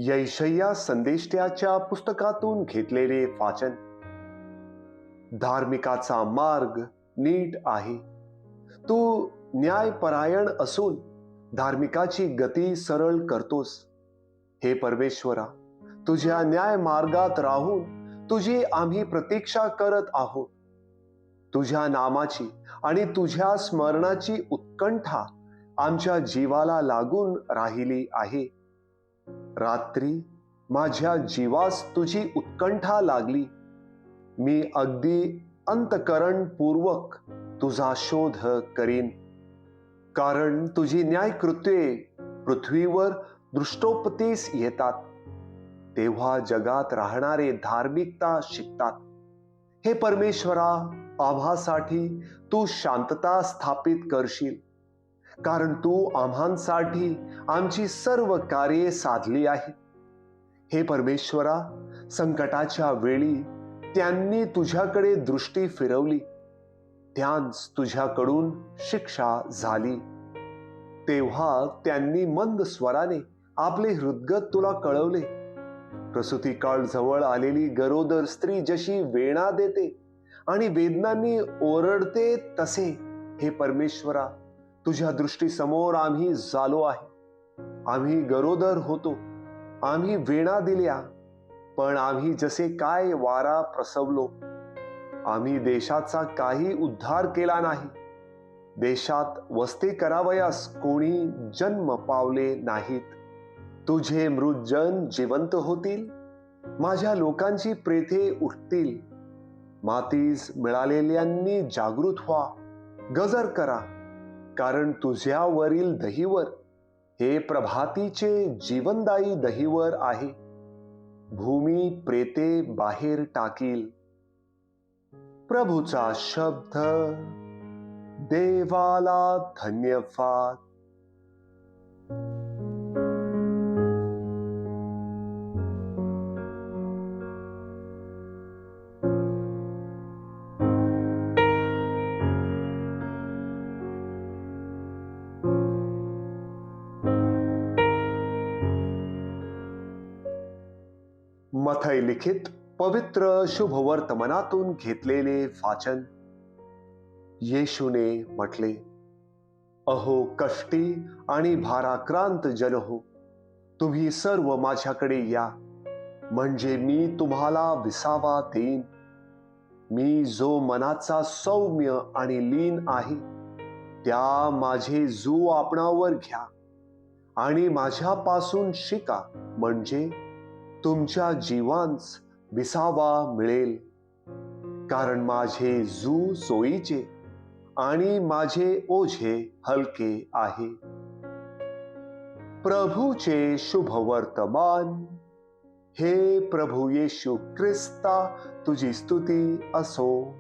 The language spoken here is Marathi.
यैशय्या संदेष्ट्याच्या पुस्तकातून घेतलेले वाचन. धार्मिकाचा मार्ग नीट आहे. तू न्यायपरायण असून धार्मिकाची गती सरळ करतोस. हे परमेश्वरा, तुझ्या न्याय मार्गात राहून तुझी आम्ही प्रतीक्षा करत आहोत. तुझ्या नामाची आणि तुझ्या स्मरणाची उत्कंठा आमच्या जीवाला लागून राहिली आहे. रात्री माझ्या जीवास तुझी उत्कंठा लागली. मी अगदी अंतःकरणपूर्वक तुझा शोध करीन, कारण तुझी न्यायकृत्ये पृथ्वीवर दृष्टोपतीस येतात. तेव्हा जगात राहणारे धार्मिकता शिकतात. हे परमेश्वरा, आम्हासाठी तू शांतता स्थापित करशील, कारण तू आम्हांसाठी आमची सर्व कार्ये साधली आहेत. हे परमेश्वरा, संकटाच्या वेळी त्यांनी तुझ्याकडे दृष्टी फिरवली, त्यांस तुझ्याकडून शिक्षा झाली. तेव्हा त्यांनी मंद स्वराने आपले हृदगत तुला कळवले. प्रसूती काळ जवळ आलेली गरोदर स्त्री जशी वेदना देते आणि वेदनांनी ओरडते, तसे हे परमेश्वरा, तुझ्या दृष्टीसमोर आम्ही झालो आहे. आम्ही गरोदर होतो, आम्ही वेदना दिल्या, पण आम्ही जसे काय वारा प्रसवलो. आम्ही देशाचा काही उद्धार केला नाही. देशात वस्ती करावयास कोणी जन्म पावले नाहीत. तुझे मृतजन जिवंत होतील, माझ्या लोकांची प्रेते उठतील. मातीस मिळालेल्यांनी जागृत व्हा, गजर करा, कारण तुझ्यावरील दहीवर, हे प्रभातीचे जीवनदायी दहीवर आहे. भूमी प्रेते बाहेर टाकील. प्रभूचा शब्द. देवाला धन्यवाद. मथई लिखित पवित्र शुभवर्तमानातून घेतलेले वाचन. येशूने म्हटले, अहो कष्टी आणि भाराक्रांत जन हो, तुम्ही सर्व माझ्याकडे या, म्हणजे मी तुम्हाला विसावा देईन. मी जो मनाचा सौम्य आणि लीन आहे, त्या माझे जू आपणावर घ्या आणि माझ्यापासून शिका, म्हणजे तुमच्या जीवांस विसावा मिळेल. कारण माझे जू सोयीचे आणि माझे ओझे हलके आहे. प्रभूचे शुभवर्तमान. हे प्रभू येशू ख्रिस्ता, तुझी स्तुती असो.